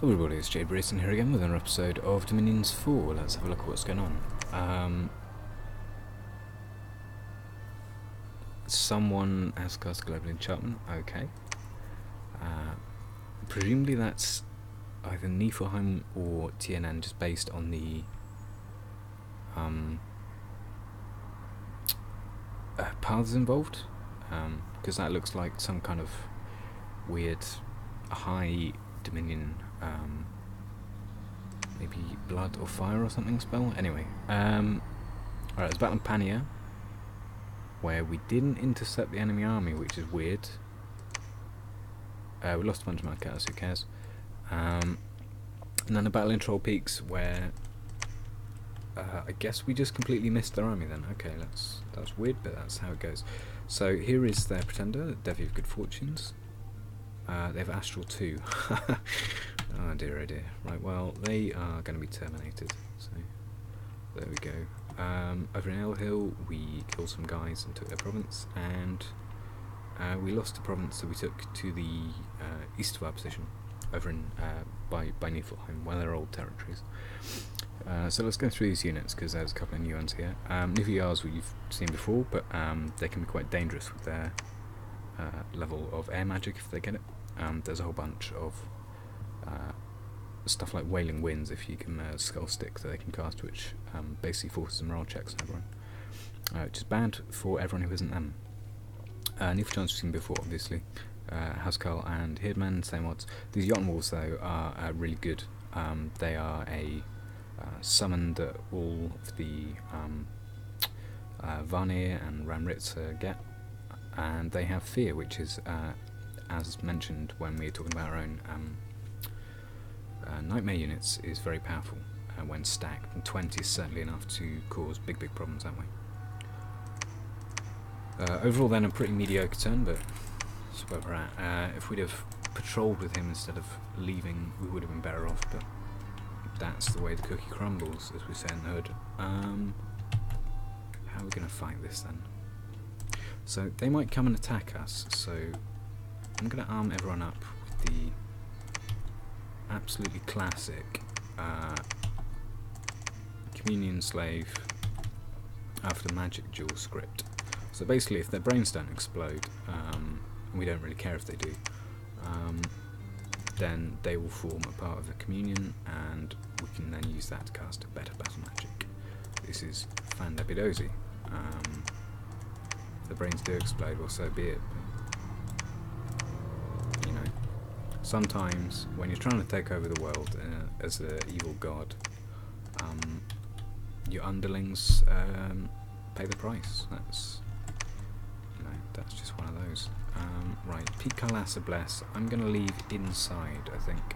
Hello everybody, it's jBrereton here again with another episode of Dominions 4. Let's have a look at what's going on. Someone has cast Global Enchantment, okay. Presumably that's either Niflheim or TNN, just based on the paths involved, because that looks like some kind of weird high Dominion, maybe blood or fire or something spell. Anyway, alright, it's Battle of Pania, where we didn't intercept the enemy army, which is weird. We lost a bunch of Marcators, who cares? And then a battle in Troll Peaks, where I guess we just completely missed their army then. Okay, that's weird, but that's how it goes. So here is their pretender, Devi of Good Fortunes. They have Astral 2. Oh dear, oh dear. Right, well, they are going to be terminated. So, there we go. Over in El Hill, we killed some guys and took their province, and we lost the province that we took to the east of our position, over in by Niflheim, one of their old territories. So let's go through these units, because there's a couple of new ones here. Niflheim's we've seen before, but they can be quite dangerous with their level of air magic if they get it. There's a whole bunch of stuff like Wailing Winds if you give them a Skull Stick that they can cast, which basically forces some roll checks on everyone, which is bad for everyone who isn't them. Niflheim's we've seen before, obviously. Housecarl and Hirdman, same odds. These Jotun Wolves, though, are really good. They are a summon that all of the Vanir and Ramritz get, and they have Fear, which is, as mentioned when we were talking about our own Nightmare units, is very powerful when stacked, and 20 is certainly enough to cause big problems that way. Overall then a pretty mediocre turn, but that's where we're at. If we'd have patrolled with him instead of leaving, we would have been better off, but that's the way the cookie crumbles, as we say in the hood. How are we going to fight this then? So they might come and attack us, so I'm going to arm everyone up with the absolutely classic Communion Slave after the Magic Duel script. So basically, if their brains don't explode, and we don't really care if they do, then they will form a part of the Communion, and we can then use that to cast a better battle magic. This is Fandabidozi. If the brains do explode, well, so be it. But, you know, sometimes when you're trying to take over the world as an evil god, your underlings pay the price. That's just one of those. Right, Peak Kailasa Bless. I'm going to leave inside, I think.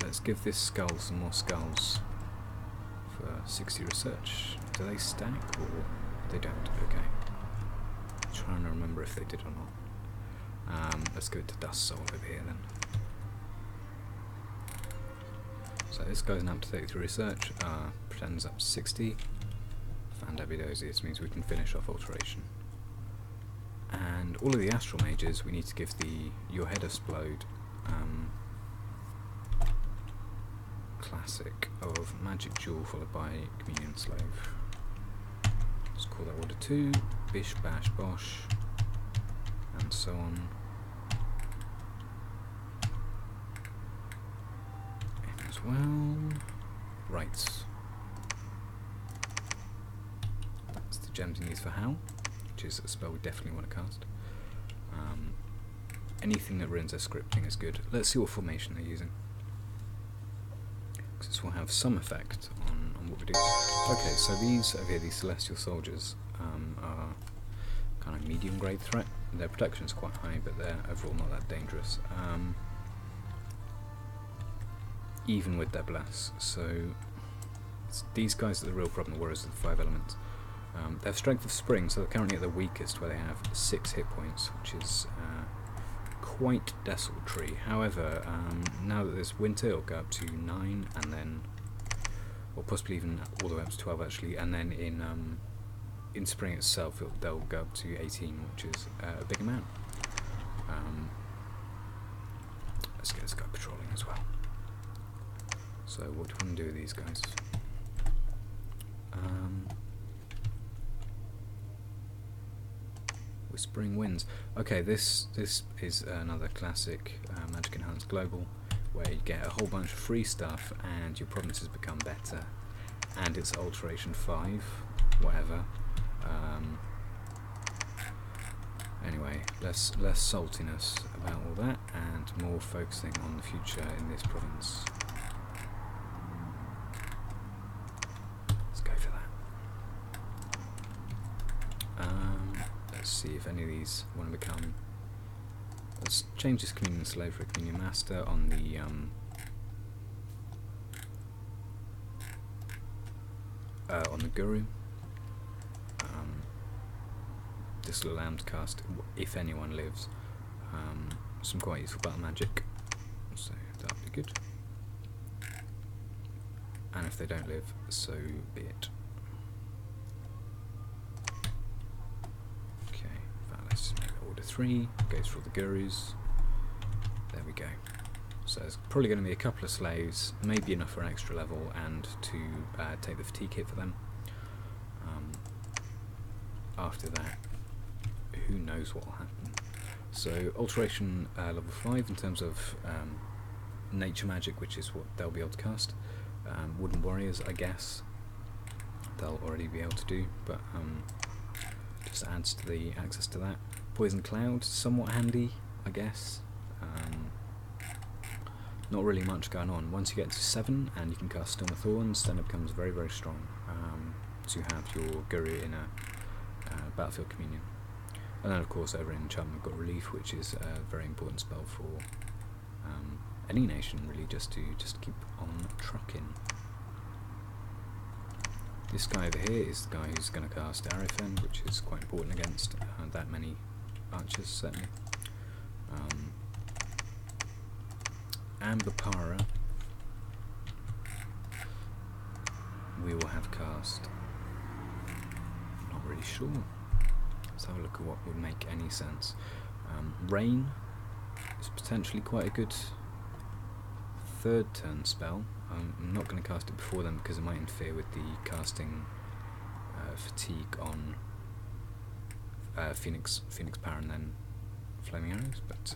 Let's give this skull some more skulls for 60 research. Do they stack or they don't? Okay. Trying to remember if they did or not. Let's go to Dust Soul over here then. So this guy's now up to 33 research. Pretends up to 60. Fandabidozi, this means we can finish off Alteration. And all of the Astral Mages, we need to give the Your Head Explode classic of Magic Duel followed by Communion Slave. Let's call that order 2, Bish Bash Bosh, and so on. And as well. Right. That's the gems he needs for Howl, which is a spell we definitely want to cast. Anything that ruins their scripting is good. Let's see what formation they're using, because this will have some effect on what we do. Okay, so these over here, these Celestial Soldiers, are kind of medium grade threat. Their protection is quite high, but they're overall not that dangerous, even with their bless. So it's these guys are the real problem, the Warriors of the 5 Elements. They have Strength of Spring, so they're currently at the weakest, where they have 6 hit points, which is quite desultory. However, now that there's Winter, it'll go up to 9, and then, or possibly even all the way up to 12 actually, and then in Spring itself they'll go up to 18, which is a big amount. So what do you want to do with these guys? Whispering Winds. Okay, this is another classic Magic Enhanced Global, where you get a whole bunch of free stuff and your provinces become better, and it's Alteration 5, whatever. Anyway, less saltiness about all that and more focusing on the future in this province. Let's go for that. Let's see if any of these want to become. Let's change this Communion Slave for a Communion Master on the Guru. This will allow them to cast, if anyone lives, some quite useful battle magic, so that'll be good. And if they don't live, so be it. Okay, let's just make order 3, goes for all the Gurus. There we go. So there's probably going to be a couple of slaves, maybe enough for an extra level, and to take the fatigue hit for them. After that, who knows what will happen. So Alteration level 5 in terms of nature magic, which is what they'll be able to cast. Wooden Warriors, I guess, they'll already be able to do, but just adds to the access to that. Poison Cloud, somewhat handy, I guess. Not really much going on. Once you get to 7 and you can cast Storm of Thorns, then it becomes very, very strong to have your Guru in a Battlefield Communion. And then of course every enchantment got Relief, which is a very important spell for any nation really, just to keep on trucking. This guy over here is the guy who's going to cast Arifin, which is quite important against that many archers, certainly. Ambapara we will have cast. Not really sure. Let's have a look at what would make any sense. Rain is potentially quite a good third turn spell. I'm not going to cast it before then because it might interfere with the casting fatigue on Phoenix Power and then Flaming Arrows, but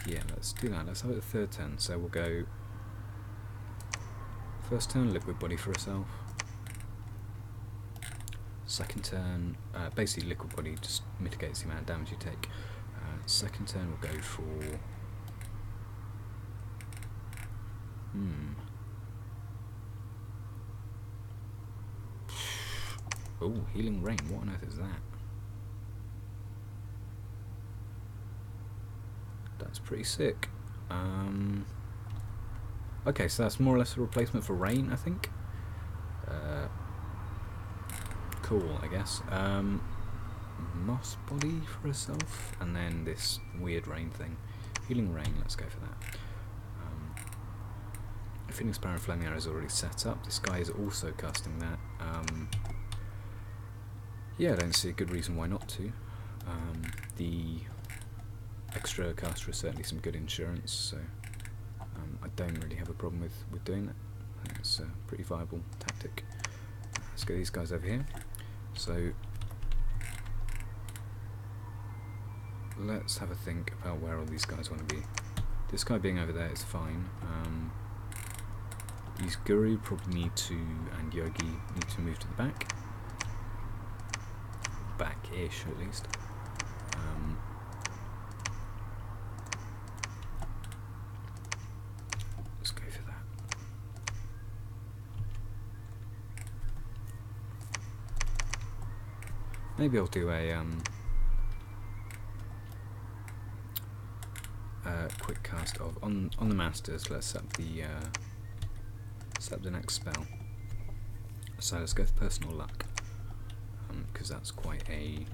yeah, let's do that. Let's have it the third turn. So we'll go first turn, Liquid Body for herself. Second turn, basically Liquid Body just mitigates the amount of damage you take. Second turn we'll go for oh, Healing Rain, what on earth is that? That's pretty sick. Okay, so that's more or less a replacement for Rain, I think. Cool, I guess. Moss Body for herself, and then this weird Rain thing. Healing Rain, let's go for that. Phoenix Power and Flaming Arrow is already set up. This guy is also casting that. Yeah, I don't see a good reason why not to. The extra caster is certainly some good insurance, so I don't really have a problem with doing that. I think it's a pretty viable tactic. Let's get these guys over here. So let's have a think about where all these guys want to be. This guy being over there is fine. These Guru probably need to, and Yogi need to move to the back. Back-ish at least. Let's go for that. Maybe I'll do a quick cast of on the masters. Let's set up the next spell. So let's go for Personal Luck, because that's quite a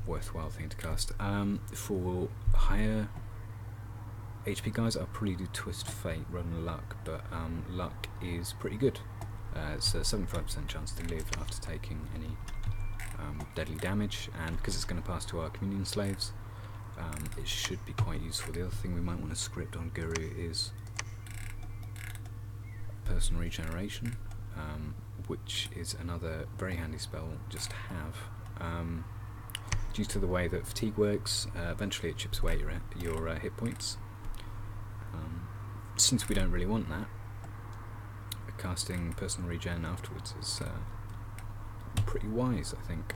worthwhile thing to cast. For higher HP guys, I'll probably do Twist Fate rather than Luck, but Luck is pretty good. It's a 75% chance to live after taking any deadly damage, and because it's going to pass to our Communion Slaves, it should be quite useful. The other thing we might want to script on Guru is personal regeneration, which is another very handy spell just to have. Due to the way that fatigue works, eventually it chips away your hit points. Since we don't really want that, casting personal regen afterwards is pretty wise, I think.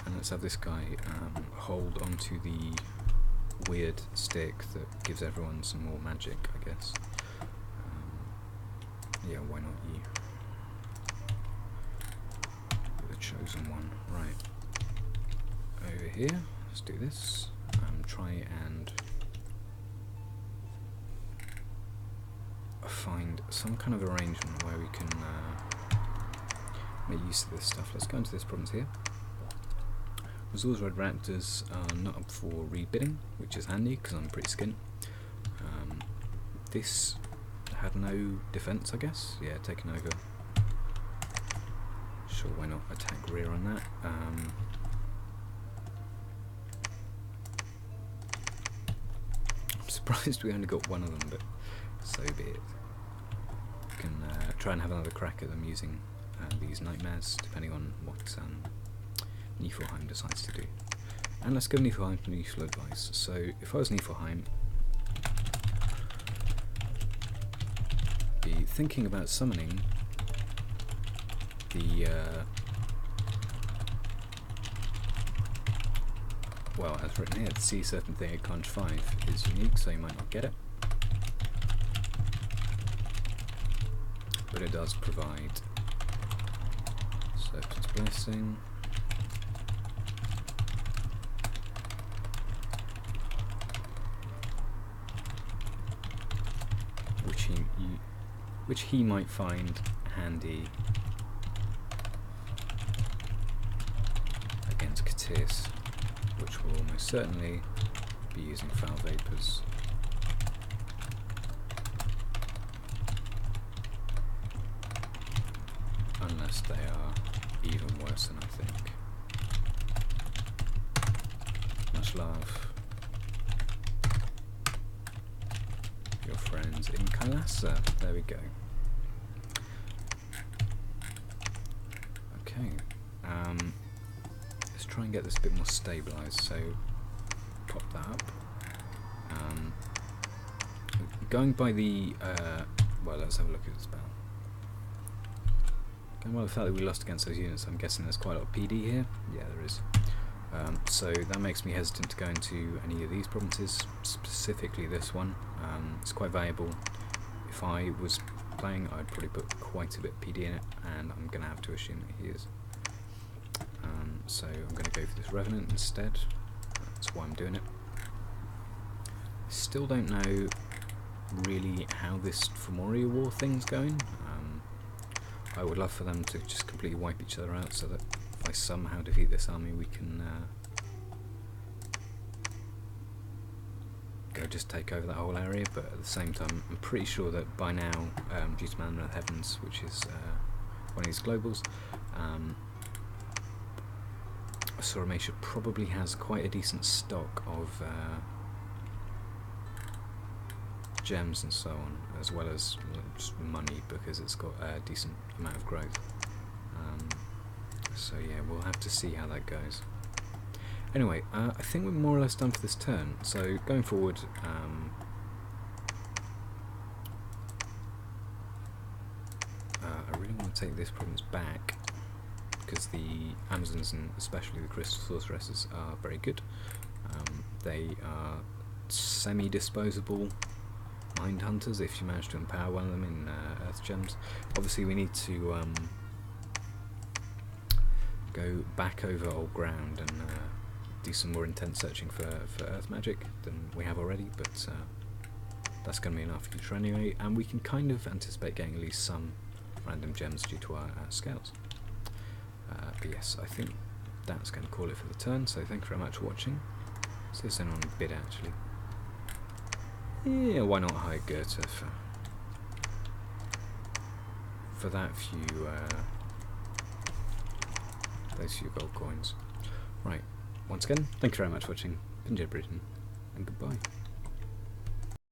And let's have this guy hold onto the weird stick that gives everyone some more magic, I guess. Yeah, why not you? The chosen one. Right. Over here, let's do this. Try and find some kind of arrangement where we can make use of this stuff. Let's go into this province here. Azor's Red Raptors are not up for rebidding, which is handy because I'm pretty skin. This had no defense, I guess. Yeah, taken over. Sure, why not attack rear on that? I'm surprised we only got one of them, but so be it. We can try and have another crack at them using these nightmares, depending on what Niflheim decides to do. And let's give Niflheim some useful advice. So, if I was Niflheim, be thinking about summoning the well, as written here, the sea serpent thing at Conch 5 is unique, so you might not get it. But it does provide Serpent's Blessing. Which he might find handy against Katis, which will almost certainly be using Foul Vapours. Unless they are even worse than I think. Much love. Your friends in Kailasa. There we go. Okay. Let's try and get this a bit more stabilised. So pop that up. Going by the well, let's have a look at the spell. Going by the fact that we lost against those units, I'm guessing there's quite a lot of PD here. Yeah, there is. So that makes me hesitant to go into any of these provinces, specifically this one. It's quite valuable. If I was playing, I'd probably put quite a bit of PD in it, and I'm going to have to assume that he is. So I'm going to go for this Revenant instead. That's why I'm doing it. I still don't know really how this Fomorian War thing's going. I would love for them to just completely wipe each other out, so that if I somehow defeat this army, we can go just take over that whole area. But at the same time, I'm pretty sure that by now, due to Mamor the Heavens, which is one of these globals, Soramatia probably has quite a decent stock of gems and so on, as well as just money, because it's got a decent amount of growth. So yeah, we'll have to see how that goes. Anyway, I think we're more or less done for this turn. So going forward, I really want to take this province back, because the Amazons and especially the Crystal Sorceresses are very good. They are semi-disposable Mind Hunters if you manage to empower one of them in Earth Gems. Obviously we need to go back over old ground and do some more intense searching for Earth magic than we have already, but that's going to be enough future anyway, and we can kind of anticipate getting at least some random gems due to our scales. But yes, I think that's going to call it for the turn, so thank you very much for watching. See if there's anyone on bid actually. Yeah, why not hire Goethe for that few those few gold coins. Right, once again, thank you very much for watching. happen, jBrereton, and goodbye.